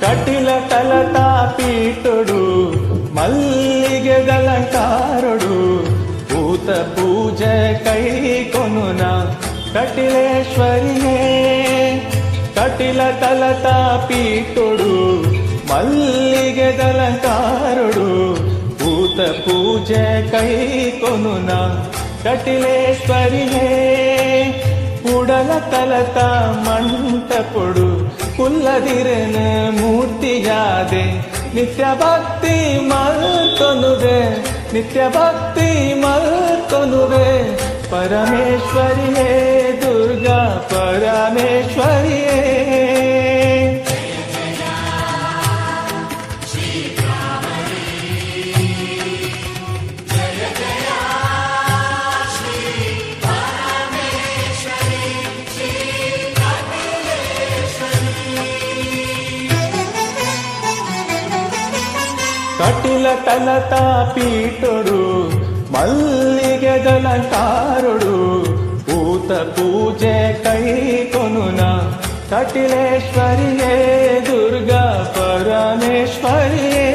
కటిల కలతా పీఠుడు మల్లిగెదలంకారుడు భూత పూజ కై కొనున కటిలేశ్వరియే కటిల కలతా పీఠుడు మల్లిగెదలంకారుడు భూత పూజ కై కొనున కటిలేశ్వరియే ಉಡಲ ಕಲತ ಮಂಟಪುಡು ಕುಲ್ಲದಿರೆನ ಮೂರ್ತಿಯಾದೆ ನಿತ್ಯ ಭಕ್ತಿ ಮಲ್ಕೊನುವೆ ನಿತ್ಯ ಭಕ್ತಿ ಮಲ್ಕೊನುವೆ ಪರಮೇಶ್ವರಿಯೇ ದುರ್ಗಾ ಪರಮೇಶ್ವರಿಯೇ కటిల కలతా పీఠుడు మల్లిగెదలంకారుడు భూత పూజ కై కొనున కటిలేశ్వరియే దుర్గా పరమేశ్వరియే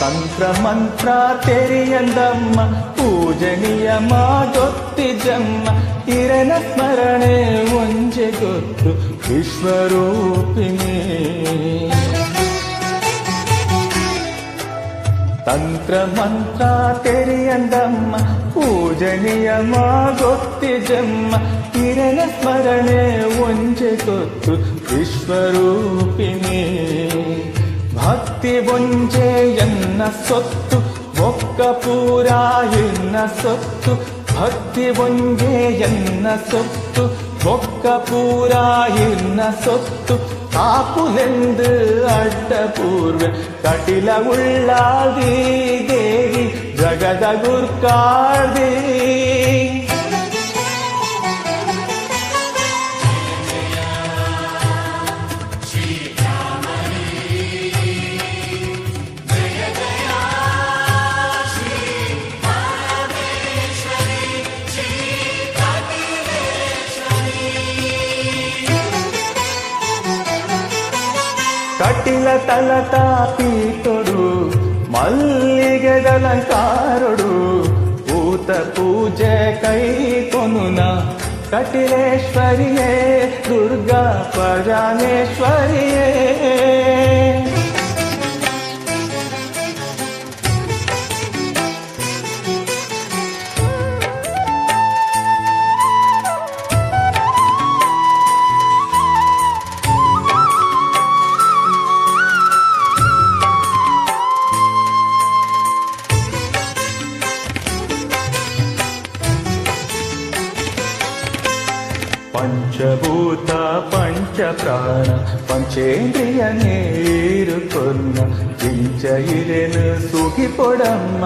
ತಂತ್ರ ಮಂತ್ರ ತೆರೆಯಂದಮ್ಮ ಪೂಜನೀಯ ಮಾದೊತ್ತಿ ಜಮ್ಮ ಇರನ ಸ್ಮರಣೆ ಒಂಜೆ ಗೊತ್ತು ವಿಶ್ವರೂಪಿಣಿ ತಂತ್ರ ಮಂತ್ರ ತೆರೆಯಂದಮ್ಮ ಪೂಜನೀಯ ಮಾದೊತ್ತಿ ಜಮ್ಮ ಇರನ ಸ್ಮರಣೆ ಒಂಜೆ ಗೊತ್ತು ವಿಶ್ವರೂಪಿಣಿ ಭಕ್ತಿ ಒಂಜೆ ಎನ್ನ ಸೊತ್ತು ಒಕ್ಕ ಪೂರ ಎನ್ನ ಸೊತ್ತು ಭಕ್ತಿ ಒಂಜೆ ಎನ್ನ ಸೊತ್ತು ಒಕ್ಕ ಪೂರ ಎನ್ನ ಸೊತ್ತು ಕಾಪುಲೆಂದು ಅಡ್ಡ ಪೂರ್ವ ಕಟಿಲ ಉಳ್ಳಾದಿ ದೇವಿ ಜಗದ ಗುರ್ಕಾದಿ కటిల తలతా పీఠుడు మల్లిగెదలంకారుడు భూత పూజ కై కొనున కటిలేశ్వరియే దుర్గా పరమేశ్వరియే పంచభూత పంచ ప్రాణ పంచేంద్రియ ನೀರುಕೊನ್ನ ಕಿಂಚ ಇರೆನು ಸುಖಿ ಪೊಡಮ್ಮ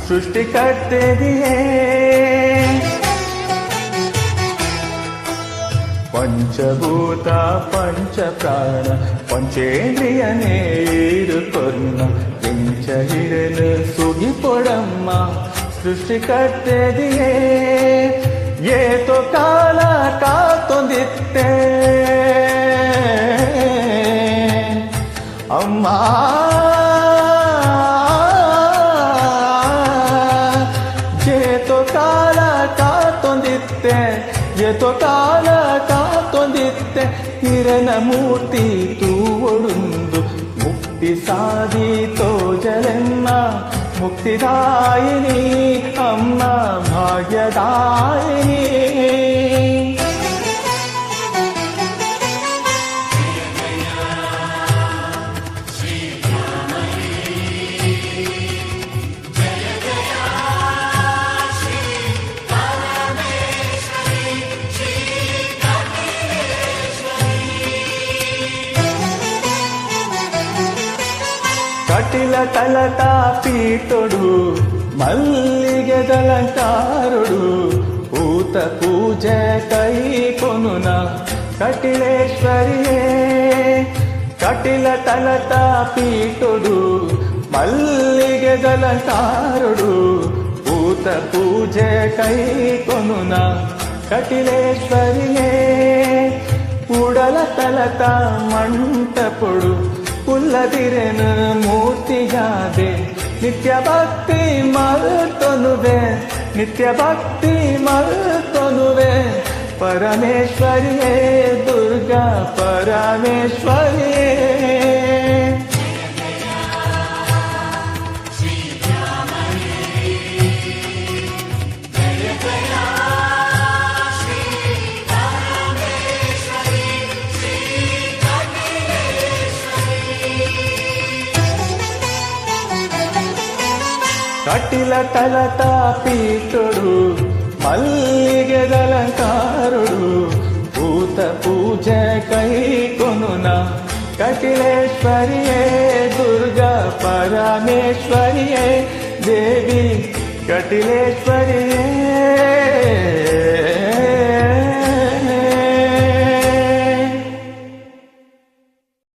ಸೃಷ್ಟಿಕರ್ತೆದಿಯೇ పంచభూత పంచ ప్రాణ పంచేంద్రియ ನೀರುಕೊನ್ನ ಕಿಂಚ ಇರೆನು ಸುಖಿ ಪೊಡಮ್ಮ ಸೃಷ್ಟಿಕರ್ತೆದಿಯೇ ಏತೋ ಕಾಲ ಕಾತೊಂದಿತ್ತೆ ಅಮ್ಮ ಏತೋ ಕಾಲ ಕಾತೊಂದಿತ್ತೆ ಏತೋ ಕಾಲ ಕಾತೊಂದಿತ್ತೆ ಹಿರನ ಮೂರ್ತಿ ತೂವೊಡುಂದು ಮುಕ್ತಿ ಸಾಧಿತೋ ಜಲೆನ್ನ ಮುಕ್ತಿದಾಯಿನಿ ಅಮ್ಮ ಭಾಗ್ಯದಾಯಿನಿ కటిల తలతా పీఠుడు మల్లిగెదలంకారుడు పూత పూజ కై కొనున కటిలేశ్వరియే కటిల తలతా పీఠుడు మల్లిగెదలంకారుడు పూత పూజ కై కొనున కటిలేశ్వరియే ಉಡಲ ತಲತ ಮಂಟಪುಡು ಕುಲ್ಲದಿರೆನ ಮೂರ್ತಿಯಾದೆ ನಿತ್ಯ ಭಕ್ತಿ ಮರುತೊನುವೆ ನಿತ್ಯ ಭಕ್ತಿ ಮರುತೊನುವೆ ಪರಮೇಶ್ವರಿಯೇ ದುರ್ಗಾ ಪರಮೇಶ್ವರಿಯೇ కటిల తలత పీఠుడు మల్లిగెదలంకారుడు పూత పూజ కై కొనున కటిలేశ్వరియే దుర్గా పరమేశ్వరియే దేవి కటిలేశ్వరియే